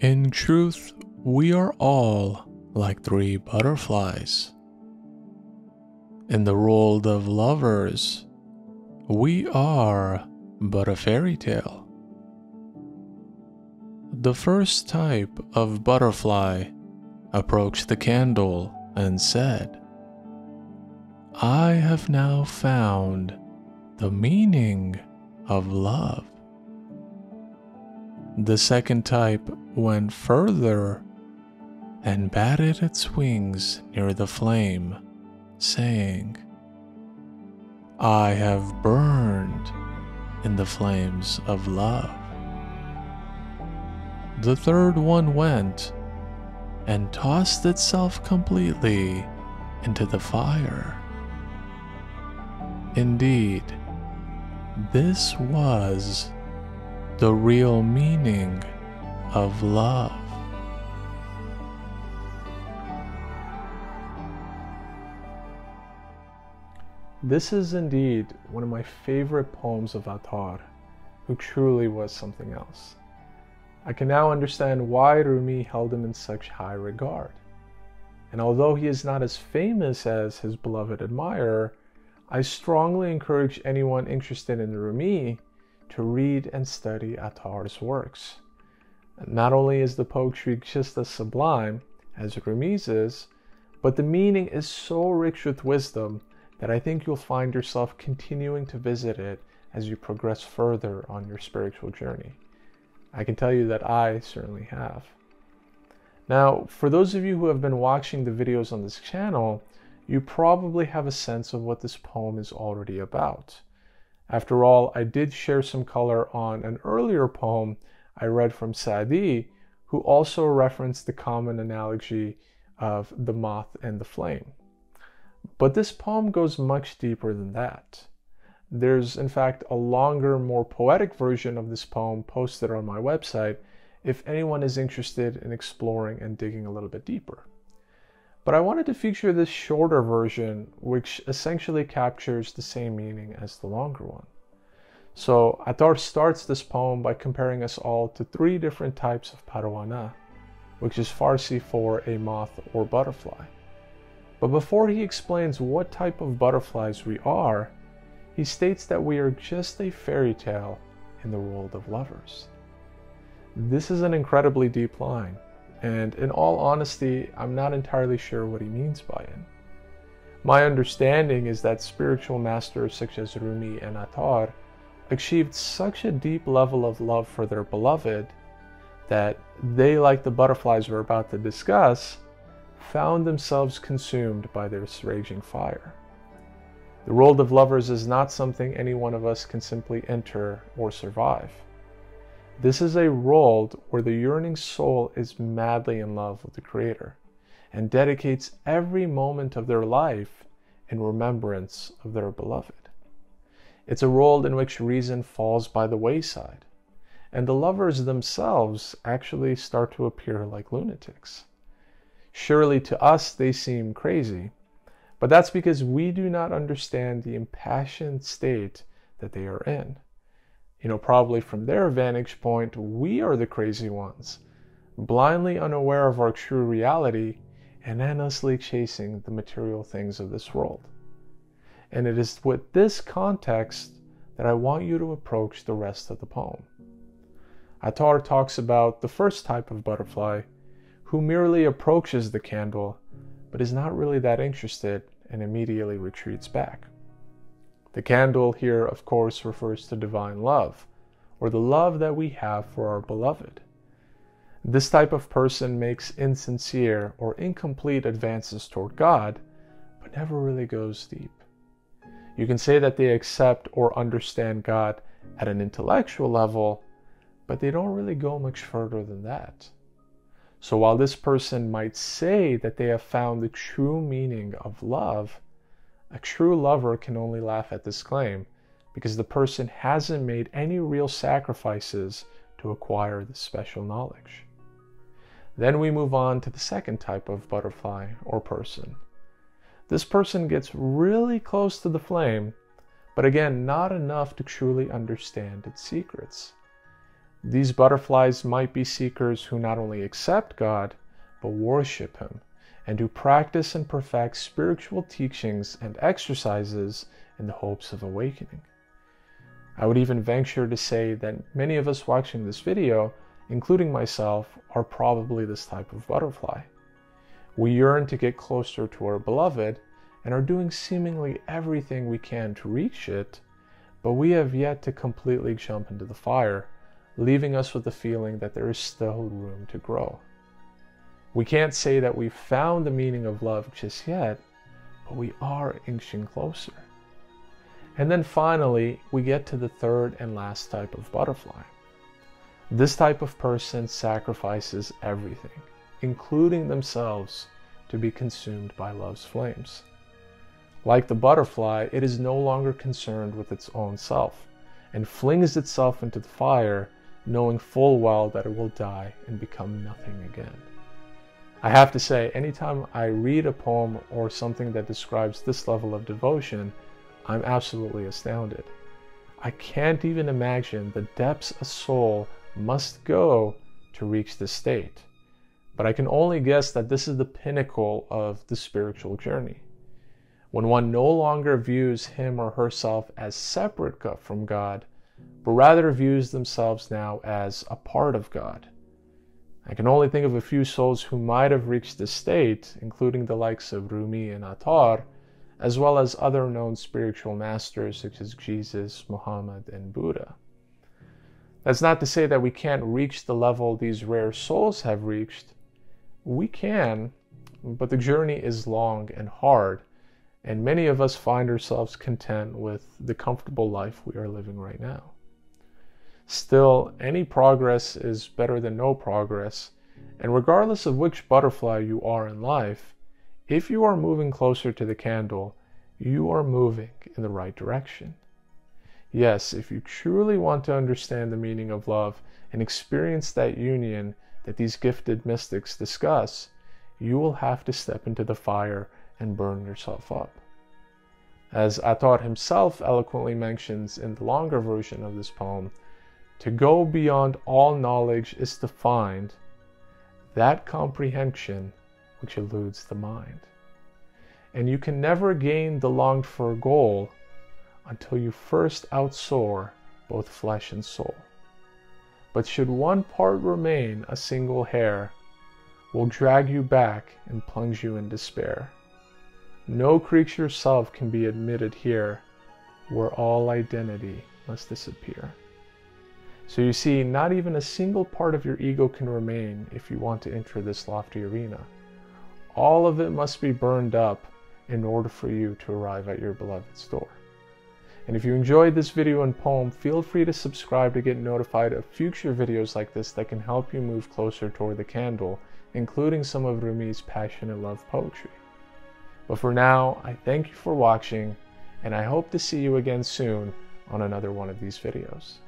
In truth, we are all like three butterflies. In the world of lovers, we are but a fairy tale. The first type of butterfly approached the candle and said, "I have now found the meaning of love." The second type went further and batted its wings near the flame, saying, "I have burned in the flames of love." The third one went and tossed itself completely into the fire. Indeed, this was the real meaning of love. This is indeed one of my favorite poems of Attar, who truly was something else. I can now understand why Rumi held him in such high regard. And although he is not as famous as his beloved admirer, I strongly encourage anyone interested in Rumi to read and study Attar's works. Not only is the poetry just as sublime as Rumi's is, but the meaning is so rich with wisdom that I think you'll find yourself continuing to visit it as you progress further on your spiritual journey. I can tell you that I certainly have. Now, for those of you who have been watching the videos on this channel, you probably have a sense of what this poem is already about. After all, I did share some color on an earlier poem I read from Sa'di, who also referenced the common analogy of the moth and the flame. But this poem goes much deeper than that. There's in fact a longer, more poetic version of this poem posted on my website if anyone is interested in exploring and digging a little bit deeper. But I wanted to feature this shorter version, which essentially captures the same meaning as the longer one. So Attar starts this poem by comparing us all to three different types of parwana, which is Farsi for a moth or butterfly. But before he explains what type of butterflies we are, he states that we are just a fairy tale in the world of lovers. This is an incredibly deep line, and in all honesty, I'm not entirely sure what he means by it. My understanding is that spiritual masters such as Rumi and Attar achieved such a deep level of love for their beloved that they, like the butterflies we're about to discuss, found themselves consumed by this raging fire. The world of lovers is not something any one of us can simply enter or survive. This is a world where the yearning soul is madly in love with the Creator and dedicates every moment of their life in remembrance of their beloved. It's a world in which reason falls by the wayside, and the lovers themselves actually start to appear like lunatics. Surely to us they seem crazy, but that's because we do not understand the impassioned state that they are in. Probably from their vantage point, we are the crazy ones, blindly unaware of our true reality and endlessly chasing the material things of this world. And it is with this context that I want you to approach the rest of the poem. Attar talks about the first type of butterfly, who merely approaches the candle, but is not really that interested and immediately retreats back. The candle here, of course, refers to divine love, or the love that we have for our beloved. This type of person makes insincere or incomplete advances toward God, but never really goes deep. You can say that they accept or understand God at an intellectual level, but they don't really go much further than that. So while this person might say that they have found the true meaning of love, a true lover can only laugh at this claim because the person hasn't made any real sacrifices to acquire this special knowledge. Then we move on to the second type of butterfly or person. This person gets really close to the flame, but again, not enough to truly understand its secrets. These butterflies might be seekers who not only accept God, but worship Him, and who practice and perfect spiritual teachings and exercises in the hopes of awakening. I would even venture to say that many of us watching this video, including myself, are probably this type of butterfly. We yearn to get closer to our beloved and are doing seemingly everything we can to reach it, but we have yet to completely jump into the fire, leaving us with the feeling that there is still room to grow. We can't say that we've found the meaning of love just yet, but we are inching closer. And then finally, we get to the third and last type of butterfly. This type of person sacrifices everything, including themselves, to be consumed by love's flames. Like the butterfly, it is no longer concerned with its own self, and flings itself into the fire, knowing full well that it will die and become nothing again. I have to say, anytime I read a poem or something that describes this level of devotion, I'm absolutely astounded. I can't even imagine the depths a soul must go to reach this state, but I can only guess that this is the pinnacle of the spiritual journey. When one no longer views him or herself as separate from God, but rather views themselves now as a part of God. I can only think of a few souls who might have reached this state, including the likes of Rumi and Attar, as well as other known spiritual masters such as Jesus, Muhammad, and Buddha. That's not to say that we can't reach the level these rare souls have reached. We can, but the journey is long and hard, and many of us find ourselves content with the comfortable life we are living right now. Still, any progress is better than no progress, and regardless of which butterfly you are in life, if you are moving closer to the candle, you are moving in the right direction. Yes, if you truly want to understand the meaning of love and experience that union that these gifted mystics discuss, you will have to step into the fire and burn yourself up. As Attar himself eloquently mentions in the longer version of this poem, to go beyond all knowledge is to find that comprehension which eludes the mind. And you can never gain the longed for goal until you first outsoar both flesh and soul. But should one part remain, a single hair will drag you back and plunge you in despair. No creature self can be admitted here, where all identity must disappear. So you see, not even a single part of your ego can remain if you want to enter this lofty arena. All of it must be burned up in order for you to arrive at your beloved's door. And if you enjoyed this video and poem, feel free to subscribe to get notified of future videos like this that can help you move closer toward the candle, including some of Rumi's passionate love poetry. But for now, I thank you for watching, and I hope to see you again soon on another one of these videos.